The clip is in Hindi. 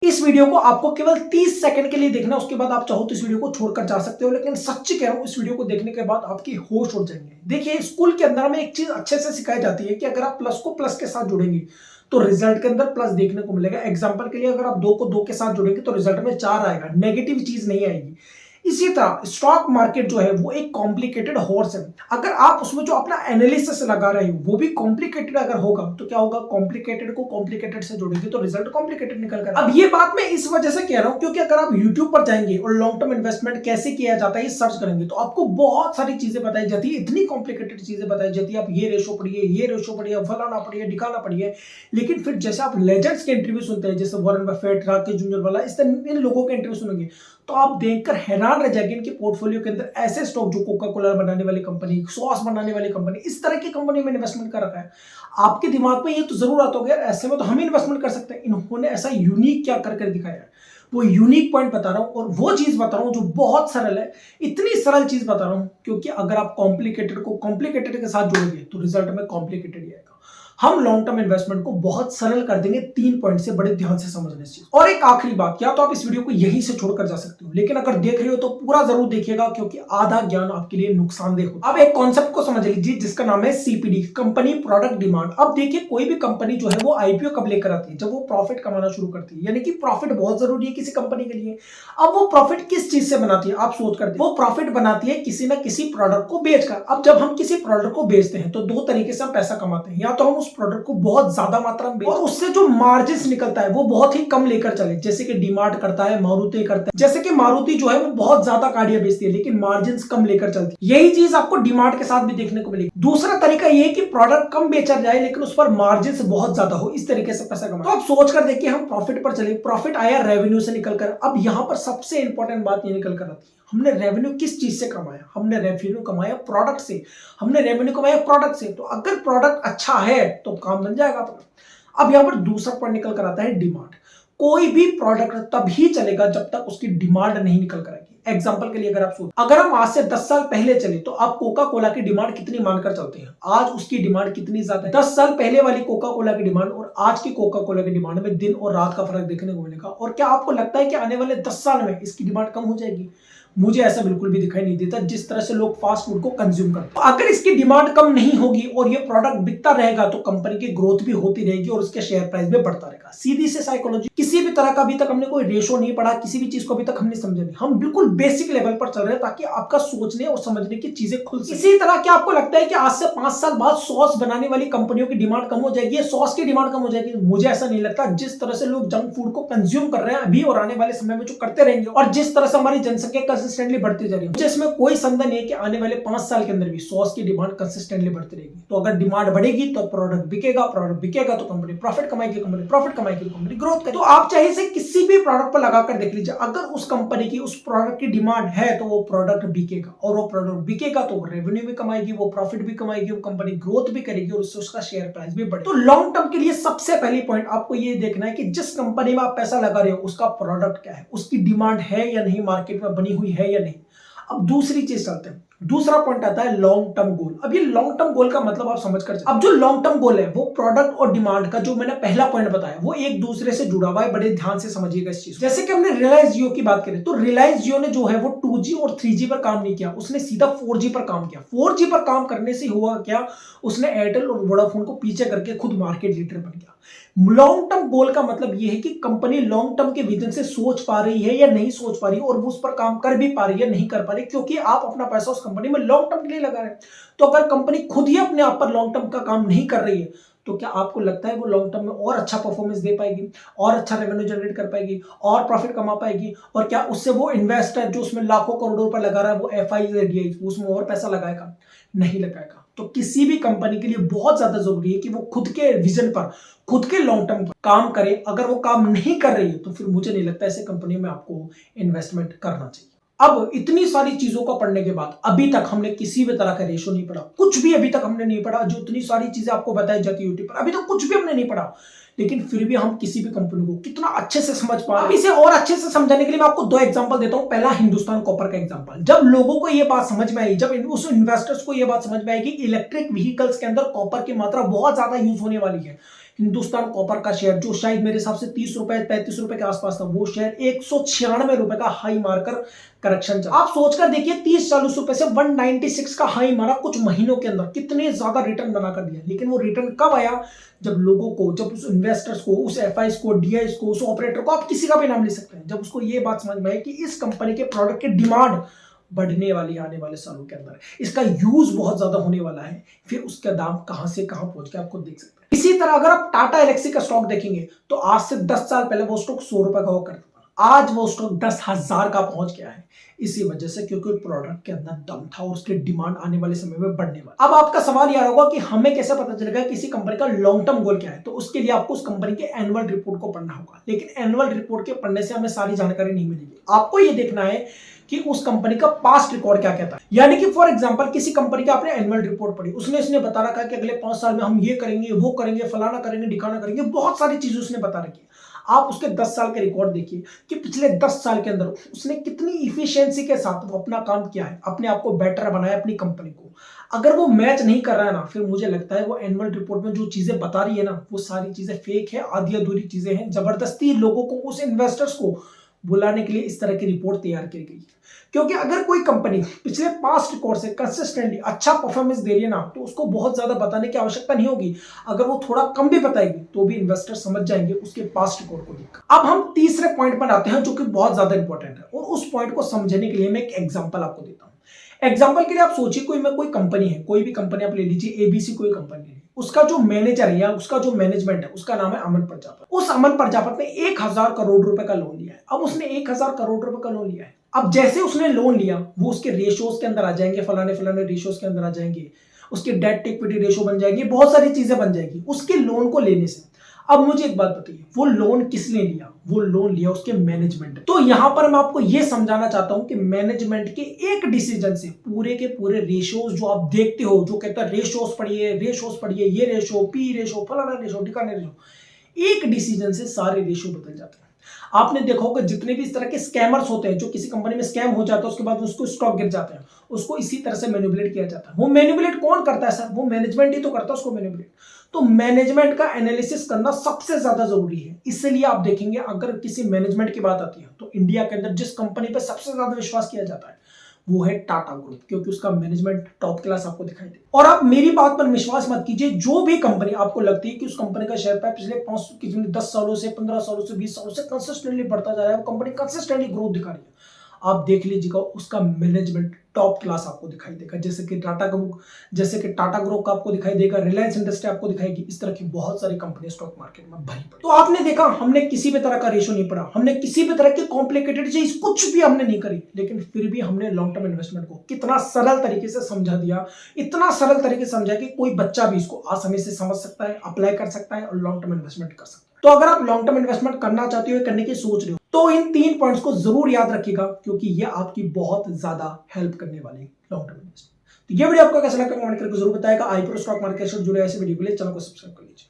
इस वीडियो को आपको केवल 30 सेकंड के लिए देखना, उसके बाद आप चाहो तो इस वीडियो को छोड़कर जा सकते हो, लेकिन सच्ची कह रहा हूं, इस वीडियो को देखने के बाद आपकी होश उड़ जाएंगे। देखिए, स्कूल के अंदर हमें एक चीज अच्छे से सिखाई जाती है कि अगर आप प्लस को प्लस के साथ जोड़ेंगे तो रिजल्ट के अंदर प्लस देखने को मिलेगा। एग्जांपल के लिए, अगर आप 2 को 2 के साथ जोड़ेंगे तो रिजल्ट में 4 आएगा, नेगेटिव चीज नहीं आएगी। इसी तरह स्टॉक मार्केट जो है वो एक कॉम्प्लिकेटेड हॉर्स है। अगर आप उसमें जो अपना एनालिसिस लगा रहे हो वो भी कॉम्प्लिकेटेड अगर होगा तो क्या होगा, कॉम्प्लिकेटेड को कॉम्प्लिकेटेड से जोड़ेंगे तो रिजल्ट कॉम्प्लिकेटेड निकल कर। अब ये बात मैं इस वजह से कह रहा हूं क्योंकि अगर आप यूट्यूब पर जाएंगे और लॉन्ग टर्म इन्वेस्टमेंट कैसे किया जाता है ये सर्च करेंगे तो आपको बहुत सारी चीजें बताई जाती है, इतनी कॉम्प्लिकेटेड चीजें बताई जाती है। आप ये रेशो पढ़िए, ये रेशो पढ़िए, फलाना पढ़िए, ढिकाना पढ़िए, लेकिन फिर जैसे आप लेजेंड्स के इंटरव्यू सुनते हैं, जैसे वॉरेन बफेट, राकेश झुंझुनवाला, इस तरह इन लोगों के इंटरव्यू सुनेंगे तो आप देखकर हैरान रह जाएंगे इनके पोर्टफोलियो के अंदर ऐसे स्टॉक जो कोका कोला बनाने वाली कंपनी, सॉस बनाने वाली कंपनी, इस तरह की कंपनी में इन्वेस्टमेंट कर रखा है। आपके दिमाग में ये तो जरूर आता होगा, यार ऐसे में तो हम इन्वेस्टमेंट कर सकते हैं। इन्होंने ऐसा यूनिक क्या करके दिखाया है, वो यूनिक पॉइंट बता रहा हूं और वो चीज बता रहा हूं जो बहुत सरल है। इतनी सरल चीज बता रहा हूं क्योंकि अगर आप कॉम्प्लिकेटेड को कॉम्प्लिकेटेड के साथ जोड़ेंगे तो रिजल्ट में कॉम्प्लिकेटेड ही आएगा। हम लॉन्ग टर्म इन्वेस्टमेंट को बहुत सरल कर देंगे 3 पॉइंट से, बड़े ध्यान से समझने से। और एक आखिरी बात, क्या तो आप इस वीडियो को यहीं से छोड़कर जा सकते हो, लेकिन अगर देख रहे हो तो पूरा जरूर देखिएगा क्योंकि आधा ज्ञान आपके लिए नुकसानदेह हो। अब एक कॉन्सेप्ट को समझ लीजिए जिसका नाम है सीपीडी, कंपनी प्रोडक्ट डिमांड। अब देखिए, कोई भी कंपनी जो है वो आईपीओ कब लेकर आती है, जब वो प्रॉफिट कमाना शुरू करती है, यानी कि प्रॉफिट बहुत जरूरी है किसी कंपनी के लिए। अब वो प्रॉफिट किस चीज से बनाती है, आप सोच कर, वो प्रॉफिट बनाती है किसी ना किसी प्रोडक्ट को बेचकर। अब जब हम किसी प्रोडक्ट को बेचते हैं तो 2 तरीके से हम पैसा कमाते हैं, या तो हम उस प्रोडक्ट को बहुत ज्यादा मात्रा में और उससे जो मार्जिन निकलता है वो बहुत ही कम लेकर चले, जैसे कि डीमार्ट करता है, मारुति करता है। जैसे कि मारुति जो है वो बहुत ज्यादा गाड़ियां बेचती है लेकिन मार्जिन कम लेकर चलती है। यही चीज आपको डीमार्ट के साथ भी देखने को मिलेगी। दूसरा तरीका ये है कि प्रोडक्ट कम बेचा जाए लेकिन उस पर मार्जिन बहुत ज्यादा हो, इस तरीके से पैसा कमाए। तो आप सोच कर देखिए, हम प्रॉफिट पर चले, प्रॉफिट आया रेवेन्यू से निकलकर। अब यहां पर सबसे इंपॉर्टेंट बात ये निकल कर आती है, हमने रेवेन्यू किस चीज से कमाया, हमने रेवेन्यू कमाया प्रोडक्ट से, हमने रेवेन्यू कमाया प्रोडक्ट से। तो अगर प्रोडक्ट अच्छा है तो काम बन जाएगा अपना। अब यहां पर दूसरा पॉइंट निकल कर आता है डिमांड। कोई भी प्रोडक्ट तभी चलेगा जब तक उसकी डिमांड नहीं निकल कर आएगी। एग्जांपल के लिए अगर आप सोचें, अगर हम आज से 10 साल पहले चले तो आप कोका कोला की डिमांड कितनी मानकर चलते हैं, आज उसकी डिमांड कितनी ज्यादा है। 10 साल पहले वाली कोका कोला की डिमांड और आज की कोका कोला की डिमांड में दिन और रात का फर्क देखने को मिलेगा। और क्या आपको लगता है कि आने वाले 10 साल में इसकी डिमांड कम हो जाएगी? मुझे ऐसा बिल्कुल भी दिखाई नहीं देता, जिस तरह से लोग फास्ट फूड को कंज्यूम करते हैं। तो अगर इसकी डिमांड कम नहीं होगी और ये प्रोडक्ट बिकता रहेगा तो कंपनी की ग्रोथ भी होती रहेगी और उसके शेयर प्राइस भी बढ़ता रहेगा। सीधी से साइकोलॉजी, किसी भी तरह का अभी तक हमने कोई रेशो नहीं पढ़ा, किसी भी चीज को अभी तक हमने समझा नहीं, हम बिल्कुल बेसिक लेवल पर चल रहे हैं ताकि आपका सोचने और समझने की चीजें खुल सके। इसी तरह क्या आपको लगता है कि आज से 5 साल बाद सॉस बनाने वाली कंपनियों की डिमांड कम हो जाएगी, सॉस की डिमांड कम हो जाएगी? मुझे ऐसा नहीं लगता। जिस तरह से लोग जंक फूड को कंज्यूम कर रहे हैं अभी और आने वाले समय में जो करते रहेंगे, और जिस तरह से हमारी जनसंख्या कंसिस्टेंटली बढ़ती जा रही है, मुझे इसमें कोई संदेह नहीं है कि आने वाले 5 साल के अंदर भी सॉस की डिमांड कंसिस्टेंटली बढ़ती रहेगी। तो अगर डिमांड बढ़ेगी तो प्रोडक्ट बिकेगा, प्रोडक्ट बिकेगा तो कंपनी प्रॉफिट कमाएगी, कंपनी प्रॉफिट कमाएगी तो कंपनी ग्रोथ करेगी। तो आप चाहे से किसी भी प्रोडक्ट पर लगाकर देख लीजिए, अगर उस कंपनी की उस प्रोडक्ट की डिमांड है तो वो प्रोडक्ट बिकेगा, और वो प्रोडक्ट बिकेगा तो वो रेवेन्यू भी कमाएगी, वो प्रॉफिट भी कमाएगी, वो कंपनी ग्रोथ भी करेगी और उससे उसका शेयर प्राइस भी बढ़ेगा। तो लॉन्ग टर्म के लिए सबसे पहली पॉइंट आपको ये देखना है कि जिस कंपनी में आप पैसा लगा रहे हो उसका प्रोडक्ट क्या है, उसकी डिमांड है या नहीं, मार्केट में बनी हुई है या नहीं। अब दूसरी चीज चलते हैं, दूसरा पॉइंट आता है लॉन्ग टर्म गोल। अब ये लॉन्ग टर्म गोल का मतलब आप समझ कर, अब जो लॉन्ग टर्म गोल है वो प्रोडक्ट और डिमांड का जो मैंने पहला पॉइंट बताया वो एक दूसरे से जुड़ा हुआ है, बड़े ध्यान से समझिएगा इस चीज। जैसे कि हमने रिलायंस जियो की बात करें तो रिलायंस जियो ने जो है वो 2G और 3G पर काम नहीं किया, उसने सीधा 4G पर काम किया। 4G पर काम करने से हुआ क्या, उसने एयरटेल और वोडाफोन को पीछे करके खुद मार्केट लीडर बन गया। लॉन्ग टर्म गोल का मतलब यह है कि कंपनी लॉन्ग टर्म के विजन से सोच पा रही है या नहीं सोच पा रही, और वो उस पर काम कर भी पा रही है नहीं कर पा रही, क्योंकि आप अपना पैसा उस कंपनी में लॉन्ग टर्म के लिए लगा रहे हैं। तो अगर कंपनी खुद ही अपने आप पर लॉन्ग टर्म का काम नहीं कर रही है तो क्या आपको लगता है वो लॉन्ग टर्म में और अच्छा परफॉर्मेंस दे पाएगी, और अच्छा रेवेन्यू जनरेट कर पाएगी, और प्रॉफिट कमा पाएगी? और क्या उससे वो इन्वेस्टर जो उसमें लाखों करोड़ों रुपए लगा रहा है, वो FIs या DIs, उसमें और पैसा लगाएगा? नहीं लगाएगा। तो किसी भी कंपनी के लिए बहुत ज्यादा जरूरी है कि वो खुद के विजन पर, खुद के लॉन्ग टर्म पर काम करे। अगर वो काम नहीं कर रही है तो फिर मुझे नहीं लगता ऐसे कंपनी में आपको इन्वेस्टमेंट करना चाहिए। अब इतनी सारी चीजों को पढ़ने के बाद अभी तक हमने किसी भी तरह का रेशो नहीं पढ़ा, कुछ भी अभी तक हमने नहीं पढ़ा। जो इतनी सारी चीजें आपको बताई जाती है यूट्यूब पर, अभी तक कुछ भी हमने नहीं पढ़ा, लेकिन फिर भी हम किसी भी कंपनी को कितना अच्छे से समझ पा रहे हैं। इसे और अच्छे से समझाने के लिए मैं आपको 2 एग्जांपल देता हूं। पहला, हिंदुस्तान कॉपर का एग्जांपल। जब लोगों को यह बात समझ में आई, जब उस इन्वेस्टर्स को यह बात समझ में आई कि इलेक्ट्रिक व्हीकल्स के अंदर कॉपर की मात्रा बहुत ज्यादा यूज होने वाली है, हिंदुस्तान कॉपर का शेयर जो शायद मेरे हिसाब से 30 रुपए 35 रुपए के आसपास था, वो शेयर 196 रुपए का हाई मारकर करेक्शन चला। आप सोचकर देखिए 30-40 रुपए से 196 का हाई मारा कुछ महीनों के अंदर, कितने ज्यादा रिटर्न बना कर दिया। लेकिन वो रिटर्न कब आया? जब लोगों को, जब उस इन्वेस्टर्स को, उस एफआईज को, डीआईज को, उस ऑपरेटर को, आप किसी का भी नाम ले सकते हैं, जब उसको ये बात समझ में आई कि इस कंपनी के प्रोडक्ट की डिमांड बढ़ने वाली है आने वाले सालों के अंदर, इसका यूज बहुत ज्यादा होने वाला है, फिर उसका दाम कहां से कहां पहुंच के आपको देख सकते हैं। इसी तरह अगर आप टाटा एलेक्सी का स्टॉक देखेंगे तो आज से 10 साल पहले वो स्टॉक 100 रुपए का हुआ करता था, आज वो स्टॉक 10,000 का पहुंच गया है। इसी वजह से क्योंकि प्रोडक्ट के अंदर दम था और उसकी डिमांड आने वाले समय में बढ़ने वाली। अब आपका सवाल यह होगा कि हमें कैसे पता चलेगा किसी कंपनी का लॉन्ग टर्म गोल क्या है? तो उसके लिए आपको उस कंपनी के एनुअल रिपोर्ट को पढ़ना होगा, लेकिन एनुअल रिपोर्ट के पढ़ने से हमें सारी जानकारी नहीं मिलेगी। आपको ये देखना है कि उस कंपनी का पास्ट रिकॉर्ड क्या कहता है। यानी कि फॉर एग्जांपल किसी कंपनी का आपने एनुअल रिपोर्ट पढ़ी, उसने बता रखा है कि अगले 5 साल में हम ये करेंगे, वो करेंगे, फलाना करेंगे, ढिकाना करेंगे, बहुत सारी चीजें उसने बता रखी है। आप उसके 10 साल के रिकॉर्ड देखिए कि पिछले 10 साल के अंदर उसने कितनी इफिशियंसी के साथ वो अपना काम किया है, अपने आप को बेटर बनाया, अपनी कंपनी को। अगर वो मैच नहीं कर रहा है ना, फिर मुझे लगता है वो एनुअल रिपोर्ट में जो चीजें बता रही है ना, वो सारी चीजें फेक है, आधी अधूरी चीजें हैं, जबरदस्ती लोगों को, उस इन्वेस्टर्स को बुलाने के लिए इस तरह की रिपोर्ट तैयार की गई है। क्योंकि अगर कोई कंपनी पिछले पास्ट रिकॉर्ड से कंसिस्टेंटली अच्छा परफॉर्मेंस दे रही है ना, तो उसको बहुत ज्यादा बताने की आवश्यकता नहीं होगी। अगर वो थोड़ा कम भी बताएगी तो भी इन्वेस्टर समझ जाएंगे उसके पास्ट रिकॉर्ड को देखकर। अब हम तीसरे पॉइंट पर आते हैं जो कि बहुत ज्यादा इंपॉर्टेंट है, और उस पॉइंट को समझने के लिए मैं एक एग्जांपल आपको देता हूं। एग्जांपल के लिए आप सोचिए कोई कंपनी है, कोई भी कंपनी आप ले लीजिए, एबीसी कोई कंपनी ले, उसका जो मैनेजर है या उसका जो मैनेजमेंट है उसका नाम है अमन प्रजापत। उस अमन प्रजापत ने 1000 करोड़ रुपए का लोन लिया है। अब उसने 1000 करोड़ रुपए का लोन लिया है। अब जैसे उसने लोन लिया, वो उसके रेशियोज के अंदर आ जाएंगे, फलाने फलाने रेशियोज के अंदर आ जाएंगे, उसके डेट टू इक्विटी रेशियो बन जाएगी, बहुत सारी चीजें बन जाएगी उसके लोन को लेने से। अब मुझे एक बात बताइए, वो लोन किसने लिया? वो लोन लिया उसके मैनेजमेंट ने। तो यहां पर मैं आपको यह समझाना चाहता हूं कि मैनेजमेंट के एक डिसीजन से पूरे के पूरे रेशियोज जो आप देखते हो, जो कहता है रेशियोज पढ़िए, ये रेशियो, पी रेशियो, फलाना रेशियो, ठिकाने रेशियो, एक डिसीजन से सारे रेशियो बदल जाते हैं। आपने देखा होगा जितने भी इस तरह के स्कैमर्स होते हैं, जो किसी कंपनी में स्कैम हो जाता है उसके बाद उसको स्टॉक गिर जाते हैं, उसको इसी तरह से मैनिपुलेट किया जाता है। वो मैनिपुलेट कौन करता है सर? वो मैनेजमेंट ही तो करता है उसको मैनिपुलेट। तो मैनेजमेंट का एनालिसिस करना सबसे ज्यादा जरूरी है। इसलिए आप देखेंगे अगर किसी मैनेजमेंट की बात आती है तो इंडिया के अंदर जिस कंपनी पर सबसे ज्यादा विश्वास किया जाता है वो है टाटा ग्रुप, क्योंकि उसका मैनेजमेंट टॉप क्लास आपको दिखाई दे। और आप मेरी बात पर विश्वास मत कीजिए, जो भी कंपनी आपको लगती है कि उस कंपनी का शेयर प्राइस पिछले 10 सालों से, 15 सालों से, 20 सालों से कंसिस्टेंटली बढ़ता जा रहा है, वो कंपनी कंसिस्टेंटली ग्रोथ दिखा रही है, आप देख लीजिएगा उसका मैनेजमेंट टॉप क्लास आपको दिखाई देगा। जैसे कि टाटा ग्रुप का आपको दिखाई देगा, रिलायंस इंडस्ट्री आपको दिखाएगी, इस तरह की बहुत सारी कंपनी स्टॉक मार्केट में भरी पड़ी। तो आपने देखा, हमने किसी भी तरह का रेशो नहीं पढ़ा, हमने किसी भी तरह की कॉम्प्लिकेटेड चीज कुछ भी हमने नहीं करी, लेकिन फिर भी हमने लॉन्ग टर्म इन्वेस्टमेंट को कितना सरल तरीके से समझा दिया, इतना सरल तरीके से समझा कि कोई बच्चा भी इसको आसानी से समझ सकता है, अप्लाई कर सकता है और लॉन्ग टर्म इन्वेस्टमेंट कर सकता है। तो अगर आप लॉन्ग टर्म इन्वेस्टमेंट करना चाहते हो, करने की सोच रहे हो, तो इन 3 पॉइंट्स को जरूर याद रखिएगा, क्योंकि ये आपकी बहुत ज्यादा हेल्प करने वाली लॉन्ग टर्म इन्वेस्टमेंट। तो ये वीडियो आपको कैसा लगा कमेंट करके जरूर बताएगा। आईप्रो स्टॉक मार्केट से जुड़े ऐसे वीडियो के लिए चैनल को सब्सक्राइब कर लीजिए।